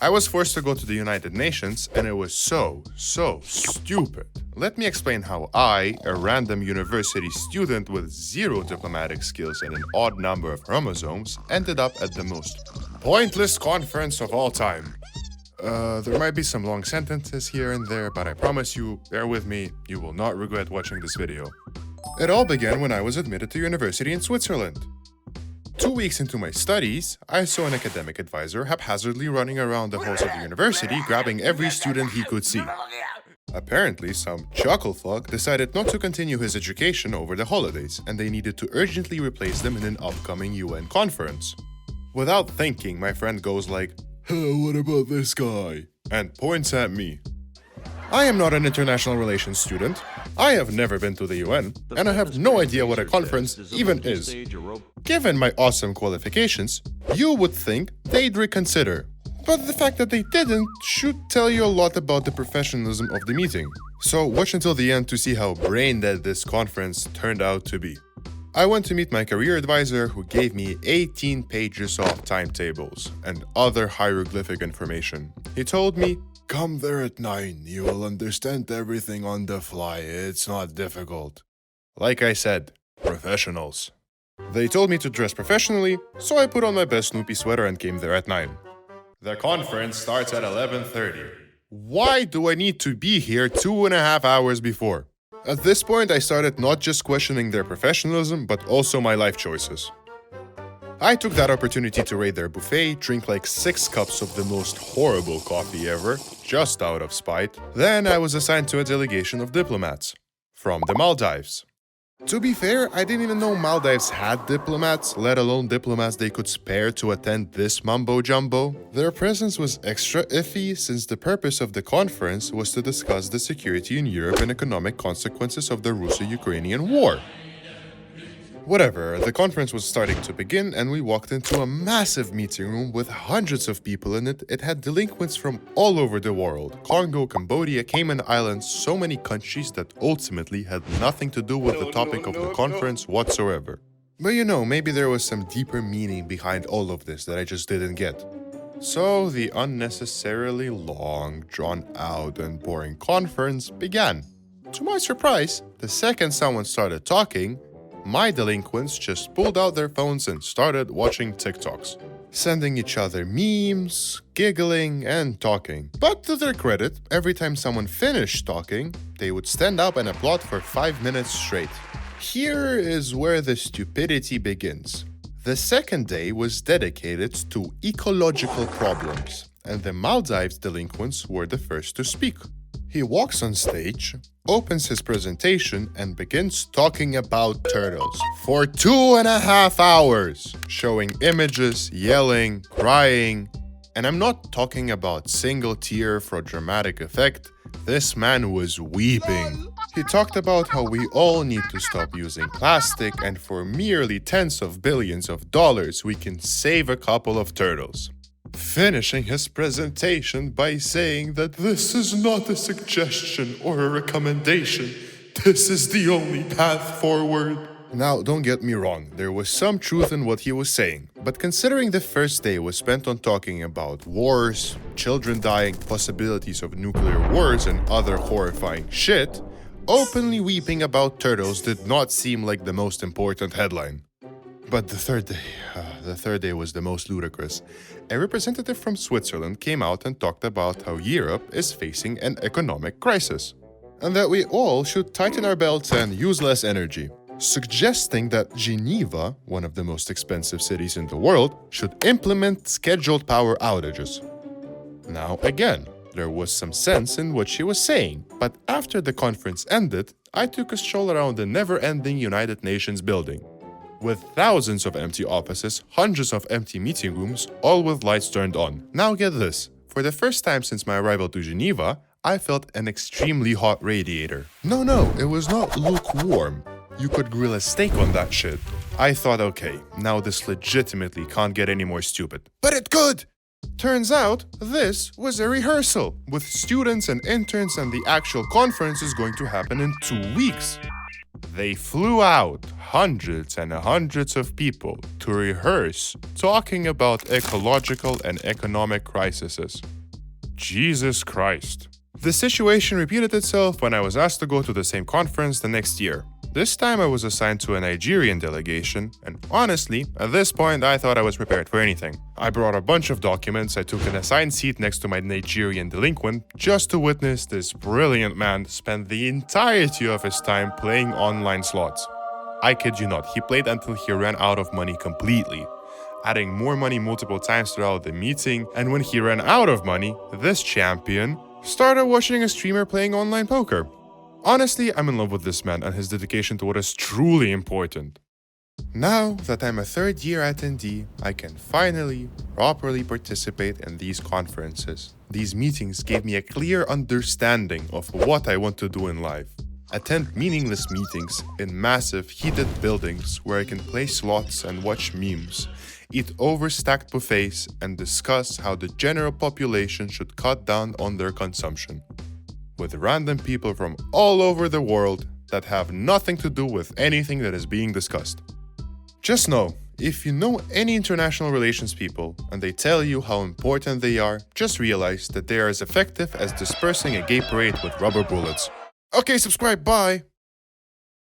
I was forced to go to the United Nations, and it was so stupid. Let me explain how I, a random university student with zero diplomatic skills and an odd number of chromosomes, ended up at the most pointless conference of all time. There might be some long sentences here and there, but I promise you, bear with me, you will not regret watching this video. It all began when I was admitted to university in Switzerland. 2 weeks into my studies, I saw an academic advisor haphazardly running around the halls of the university, grabbing every student he could see. Apparently, some chucklefuck decided not to continue his education over the holidays, and they needed to urgently replace them in an upcoming UN conference. Without thinking, my friend goes like, "Hey, what about this guy?" and points at me. I am not an international relations student, I have never been to the UN, and I have no idea what a conference even is. Given my awesome qualifications, you would think they'd reconsider. But the fact that they didn't should tell you a lot about the professionalism of the meeting. So watch until the end to see how brain-dead this conference turned out to be. I went to meet my career advisor, who gave me 18 pages of timetables and other hieroglyphic information. He told me, "Come there at 9, you will understand everything on the fly, it's not difficult." Like I said, professionals. They told me to dress professionally, so I put on my best Snoopy sweater and came there at 9. The conference starts at 11:30. Why do I need to be here 2.5 hours before? At this point, I started not just questioning their professionalism, but also my life choices. I took that opportunity to raid their buffet, drink like 6 cups of the most horrible coffee ever, just out of spite. Then I was assigned to a delegation of diplomats from the Maldives. To be fair, I didn't even know Maldives had diplomats, let alone diplomats they could spare to attend this mumbo-jumbo. Their presence was extra iffy since the purpose of the conference was to discuss the security in Europe and economic consequences of the Russo-Ukrainian war. Whatever, the conference was starting to begin and we walked into a massive meeting room with hundreds of people in it. It had delinquents from all over the world. Congo, Cambodia, Cayman Islands, so many countries that ultimately had nothing to do with the topic of the conference whatsoever. But you know, maybe there was some deeper meaning behind all of this that I just didn't get. So the unnecessarily long, drawn out and boring conference began. To my surprise, the second someone started talking, my delinquents just pulled out their phones and started watching TikToks, sending each other memes, giggling, and talking. But to their credit, every time someone finished talking, they would stand up and applaud for 5 minutes straight. Here is where the stupidity begins. The second day was dedicated to ecological problems, and the Maldives delinquents were the first to speak. He walks on stage, opens his presentation, and begins talking about turtles for 2.5 hours, showing images, yelling, crying. And I'm not talking about single tear for dramatic effect. This man was weeping. He talked about how we all need to stop using plastic, and for merely tens of billions of dollars we can save a couple of turtles. Finishing his presentation by saying that this is not a suggestion or a recommendation, this is the only path forward. Now, don't get me wrong, there was some truth in what he was saying, but considering the first day was spent on talking about wars, children dying, possibilities of nuclear wars, and other horrifying shit, openly weeping about turtles did not seem like the most important headline. But the third day was the most ludicrous. A representative from Switzerland came out and talked about how Europe is facing an economic crisis, and that we all should tighten our belts and use less energy, suggesting that Geneva, one of the most expensive cities in the world, should implement scheduled power outages. Now again, there was some sense in what she was saying, but after the conference ended, I took a stroll around the never-ending United Nations building. With thousands of empty offices, hundreds of empty meeting rooms, all with lights turned on. Now get this, for the first time since my arrival to Geneva, I felt an extremely hot radiator. No, it was not lukewarm. You could grill a steak on that shit. I thought, okay, now this legitimately can't get any more stupid. But it could! Turns out, this was a rehearsal, with students and interns, and the actual conference is going to happen in 2 weeks. They flew out hundreds and hundreds of people to rehearse talking about ecological and economic crises. Jesus Christ. The situation repeated itself when I was asked to go to the same conference the next year. This time I was assigned to a Nigerian delegation, and honestly, at this point I thought I was prepared for anything. I brought a bunch of documents, I took an assigned seat next to my Nigerian delinquent just to witness this brilliant man spend the entirety of his time playing online slots. I kid you not, he played until he ran out of money completely, adding more money multiple times throughout the meeting, and when he ran out of money, this champion started watching a streamer playing online poker. Honestly, I'm in love with this man and his dedication to what is truly important. Now that I'm a third-year attendee, I can finally, properly participate in these conferences. These meetings gave me a clear understanding of what I want to do in life. Attend meaningless meetings in massive, heated buildings where I can play slots and watch memes, eat overstacked buffets, and discuss how the general population should cut down on their consumption, with random people from all over the world that have nothing to do with anything that is being discussed. Just know, if you know any international relations people and they tell you how important they are, just realize that they are as effective as dispersing a gay parade with rubber bullets. Okay, subscribe, bye!